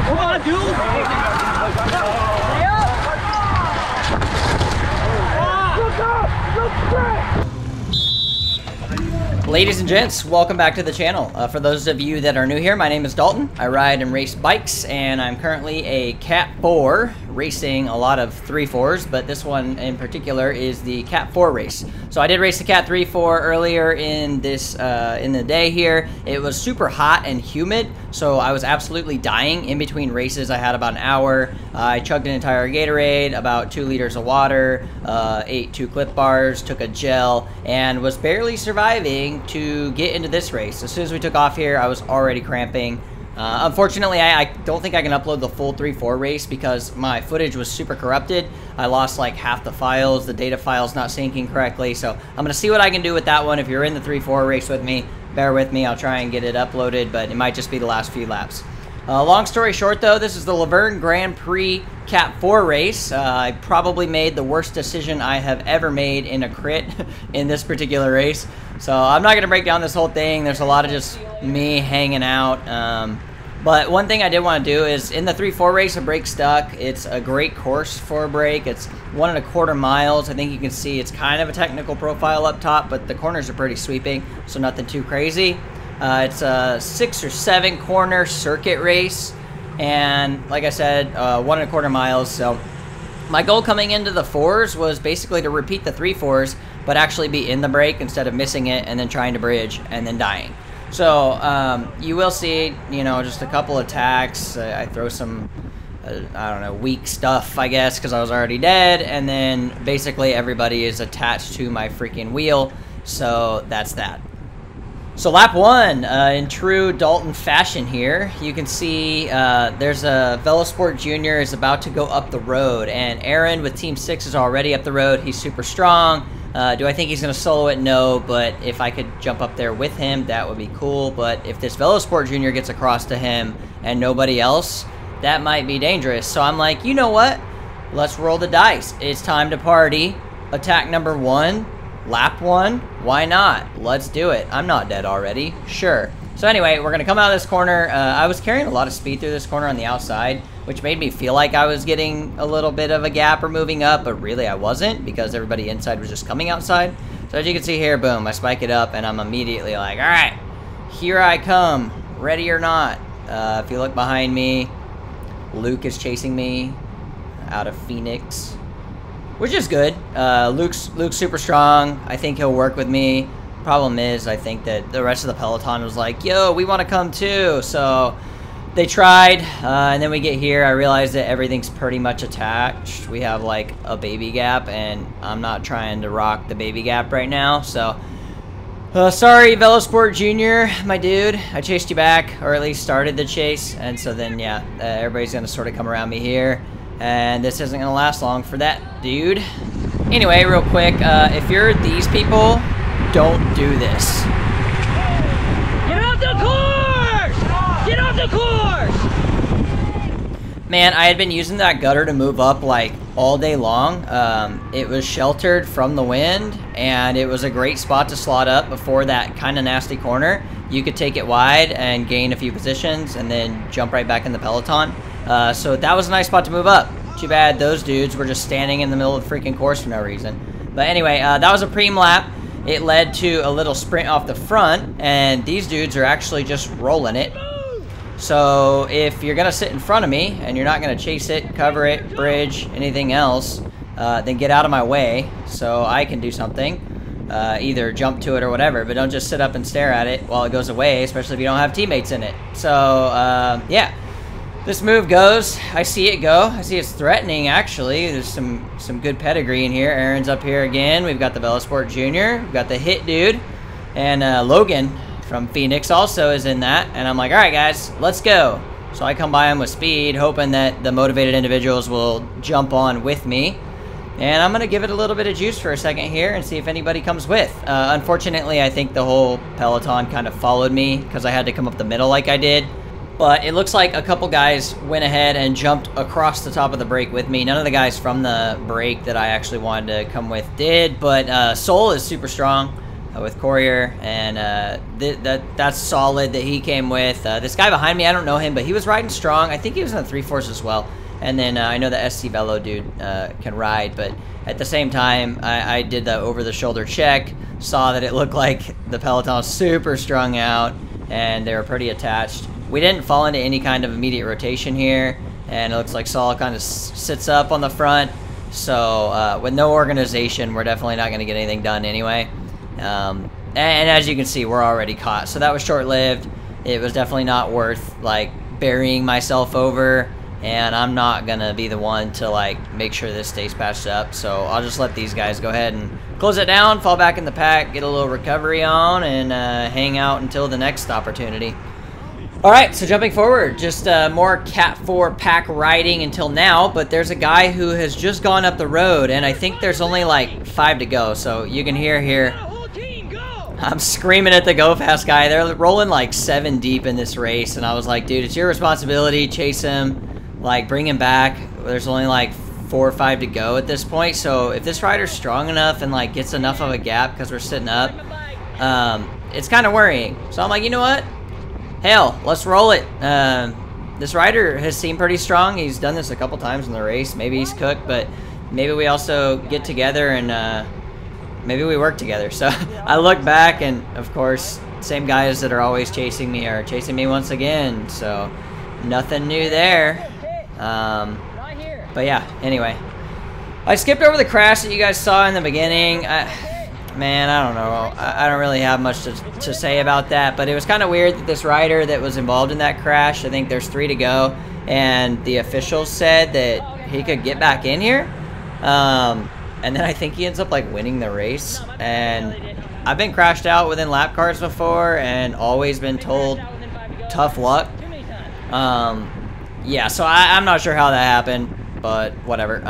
Come on, dude. Ladies and gents, welcome back to the channel. For those of you that are new here, my name is Dalton. I ride and race bikes, and I'm currently a Cat 4 racing a lot of 3.4s, but this one in particular is the Cat 4 race. So I did race the Cat 3.4 earlier in this in the day here. It was super hot and humid, so I was absolutely dying in between races. I had about an hour. I chugged an entire Gatorade, about 2 liters of water, ate 2 Clip Bars, took a gel, and was barely surviving to get into this race. As soon as we took off here, I was already cramping. Unfortunately, I don't think I can upload the full 3.4 race because my footage was super corrupted. I lost like half the files, the data file's not syncing correctly, so I'm going to see what I can do with that one. If you're in the 3.4 race with me, bear with me, I'll try and get it uploaded, but it might just be the last few laps. Long story short though, this is the Verne Grand Prix Cat 4 race. I probably made the worst decision I have ever made in a crit in this particular race. So I'm not going to break down this whole thing. There's a lot of just me hanging out. But one thing I did want to do is in the 3.4 race, a brake stuck. It's a great course for a brake. It's 1.25 miles. I think you can see it's kind of a technical profile up top, but the corners are pretty sweeping, so nothing too crazy. It's a 6 or 7 corner circuit race, and like I said, 1.25 miles. So my goal coming into the 4s was basically to repeat the 3.4s, but actually be in the break instead of missing it and then trying to bridge and then dying. So you will see, you know, just a couple attacks. I throw some, I don't know, weak stuff, I guess, because I was already dead, and then basically everybody is attached to my freaking wheel. So that's that. So lap 1, in true Dalton fashion here, you can see there's a Velosport Junior is about to go up the road, and Aaron with Team 6 is already up the road. He's super strong. Do I think he's going to solo it? No, but if I could jump up there with him, that would be cool. But if this Velosport Junior gets across to him and nobody else, that might be dangerous. So I'm like, you know what? Let's roll the dice. It's time to party. Attack number 1. Lap 1, why not? Let's do it. I'm not dead already. Sure. So anyway, we're going to come out of this corner. I was carrying a lot of speed through this corner on the outside, which made me feel like I was getting a little bit of a gap or moving up, but really I wasn't because everybody inside was just coming outside. So as you can see here, boom, I spike it up and I'm immediately like, all right, here I come, ready or not. If you look behind me, Luke is chasing me out of Phoenix, which is good. Luke's super strong. I think he'll work with me. Problem is, I think that the rest of the peloton was like, yo, we want to come too. So they tried, and then we get here. I realized that everything's pretty much attached. We have like a baby gap, and I'm not trying to rock the baby gap right now. So sorry, Velosport Junior, my dude. I chased you back, or at least started the chase. And so then, yeah, everybody's going to sort of come around me here. And this isn't going to last long for that dude. Anyway, real quick, if you're these people, don't do this. Get off the course! Get off the course! Man, I had been using that gutter to move up like all day long. It was sheltered from the wind, and it was a great spot to slot up before that kind of nasty corner. You could take it wide and gain a few positions and then jump right back in the peloton. So that was a nice spot to move up. Too bad those dudes were just standing in the middle of the freaking course for no reason. But anyway, that was a preem lap. It led to a little sprint off the front, and these dudes are actually just rolling it. So if you're going to sit in front of me, and you're not going to chase it, cover it, bridge, anything else, then get out of my way so I can do something. Either jump to it or whatever, but don't just sit up and stare at it while it goes away, especially if you don't have teammates in it. So, yeah. This move goes. I see it go. I see it's threatening, actually. There's some good pedigree in here. Aaron's up here again. We've got the Velosport Junior. We've got the Hit Dude. And Logan from Phoenix also is in that. And I'm like, all right, guys, let's go. So I come by him with speed, hoping that the motivated individuals will jump on with me. And I'm going to give it a little bit of juice for a second here and see if anybody comes with. Unfortunately, I think the whole peloton kind of followed me because I had to come up the middle like I did. But it looks like a couple guys went ahead and jumped across the top of the break with me. None of the guys from the break that I actually wanted to come with did, but Soul is super strong. with Courier, and that's solid that he came with. This guy behind me, I don't know him, but he was riding strong. I think he was in the 3/4 as well. And then I know the SC Velo dude can ride, but at the same time, I did the over-the-shoulder check, saw that it looked like the peloton was super strung out, and they were pretty attached. We didn't fall into any kind of immediate rotation here, and it looks like Saul kind of sits up on the front. So with no organization, we're definitely not going to get anything done anyway. And as you can see, we're already caught. So that was short-lived. It was definitely not worth like burying myself over, and I'm not going to be the one to like make sure this stays patched up. So I'll just let these guys go ahead and close it down, fall back in the pack, get a little recovery on, and hang out until the next opportunity. Alright, so jumping forward, just more Cat 4 pack riding until now, but there's a guy who has just gone up the road, and I think there's only like 5 to go, so you can hear here, I'm screaming at the Go Fast guy. They're rolling like 7 deep in this race, and I was like, dude, it's your responsibility, chase him, like bring him back. There's only like 4 or 5 to go at this point, so if this rider's strong enough and like gets enough of a gap because we're sitting up, it's kind of worrying. So I'm like, you know what? Hell, let's roll it. This rider has seemed pretty strong. He's done this a couple times in the race. Maybe he's cooked, but maybe we also get together and maybe we work together. So I look back, and of course, same guys that are always chasing me are chasing me once again. So nothing new there. But yeah, anyway. I skipped over the crash that you guys saw in the beginning. Man, I don't know. I don't really have much to say about that, but it was kind of weird that this rider that was involved in that crash, I think there's 3 to go, and the officials said that he could get back in here. And then I think he ends up like winning the race. And I've been crashed out within lap cars before and always been told tough luck. Yeah, so I'm not sure how that happened, but whatever.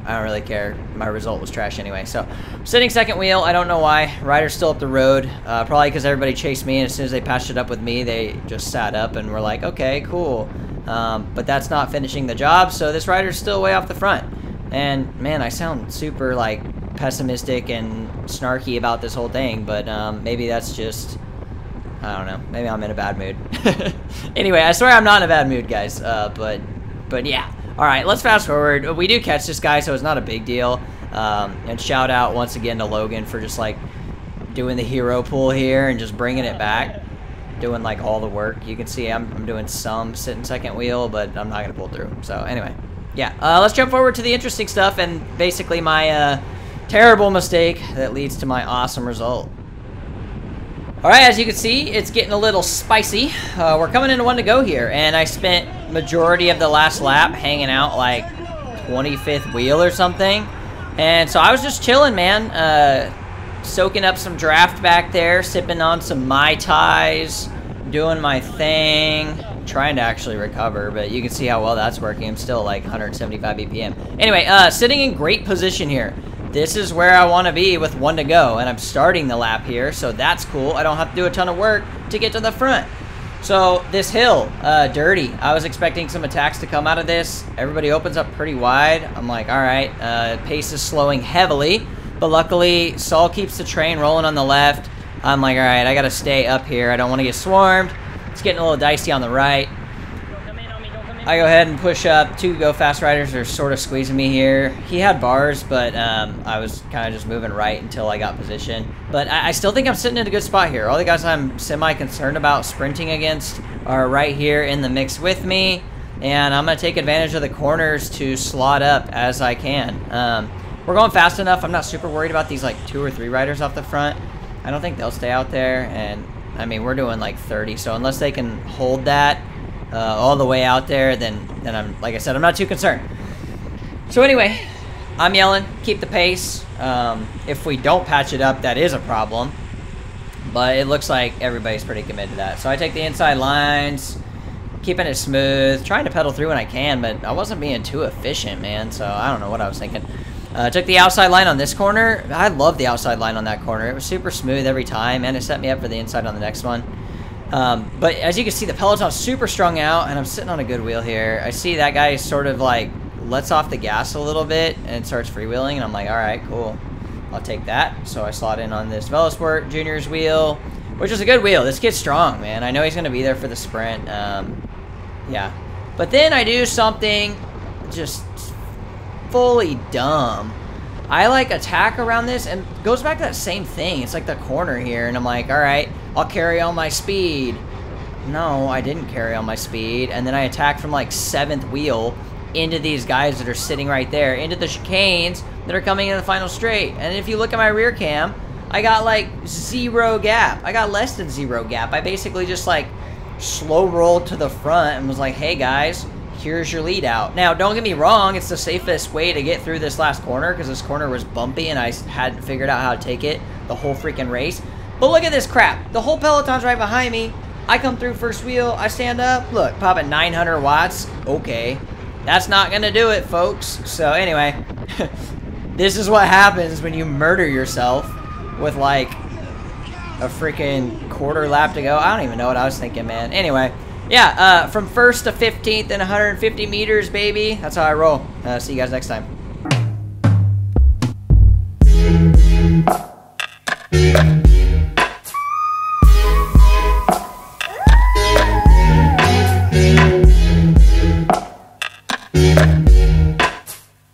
I don't really care. My result was trash anyway. So, sitting second wheel. I don't know why. Rider's still up the road. Probably because everybody chased me, and as soon as they patched it up with me, they just sat up and were like, okay, cool. But that's not finishing the job, so this rider's still way off the front. And, man, I sound super, like, pessimistic and snarky about this whole thing, but maybe that's just... I don't know. Maybe I'm in a bad mood. Anyway, I swear I'm not in a bad mood, guys. But yeah. Alright, let's fast forward. We do catch this guy, so it's not a big deal. And shout out once again to Logan for just like doing the hero pull here and just bringing it back. Doing like all the work. You can see I'm doing some sitting second wheel, but I'm not going to pull through. So anyway, yeah. Let's jump forward to the interesting stuff and basically my terrible mistake that leads to my awesome result. Alright, as you can see, it's getting a little spicy. We're coming into 1 to go here, and I spent majority of the last lap hanging out like 25th wheel or something. And so I was just chilling, man. Soaking up some draft back there, sipping on some Mai Tais, doing my thing, trying to actually recover, but you can see how well that's working. I'm still like 175 BPM. Anyway, sitting in great position here. This is where I want to be with 1 to go, and I'm starting the lap here, so that's cool. I don't have to do a ton of work to get to the front. So this hill, dirty. I was expecting some attacks to come out of this. Everybody opens up pretty wide. I'm like, all right, pace is slowing heavily, but luckily Saul keeps the train rolling on the left. I'm like, all right, I got to stay up here. I don't want to get swarmed. It's getting a little dicey on the right. I go ahead and push up. 2 Go Fast riders are sort of squeezing me here. He had bars, but I was kind of just moving right until I got position. But I still think I'm sitting in a good spot here. All the guys I'm semi-concerned about sprinting against are right here in the mix with me. And I'm going to take advantage of the corners to slot up as I can. We're going fast enough. I'm not super worried about these like 2 or 3 riders off the front. I don't think they'll stay out there. And I mean, we're doing like 30. So unless they can hold that all the way out there, then I'm, like I said, I'm not too concerned. So anyway, I'm yelling, keep the pace. If we don't patch it up, that is a problem. But it looks like everybody's pretty committed to that. So I take the inside lines, keeping it smooth, trying to pedal through when I can, but I wasn't being too efficient, man. So I don't know what I was thinking. Took the outside line on this corner. I love the outside line on that corner. It was super smooth every time, and it set me up for the inside on the next one. But as you can see, the peloton's super strung out, and I'm sitting on a good wheel here. I see that guy sort of like lets off the gas a little bit and starts freewheeling, and I'm like, all right, cool. I'll take that. So I slot in on this Velosport Juniors wheel, which is a good wheel. This kid's strong, man. I know he's going to be there for the sprint. Yeah. But then I do something just fully dumb. I like attack around this, and it goes back to that same thing. It's like the corner here, and I'm like, all right, I'll carry all my speed. No, I didn't carry all my speed, and then I attack from like 7th wheel into these guys that are sitting right there, into the chicanes that are coming in the final straight. And if you look at my rear cam, I got like 0 gap. I got less than 0 gap. I basically just like slow rolled to the front and was like, hey guys, here's your lead out. Now, don't get me wrong, it's the safest way to get through this last corner because this corner was bumpy and I hadn't figured out how to take it the whole freaking race. But look at this crap. The whole peloton's right behind me. I come through first wheel, I stand up, look, pop at 900 watts. Okay, that's not gonna do it, folks. So anyway, this is what happens when you murder yourself with like a freaking quarter lap to go. I don't even know what I was thinking, man. Anyway, yeah, from 1st to 15th in 150 meters, baby. That's how I roll. See you guys next time.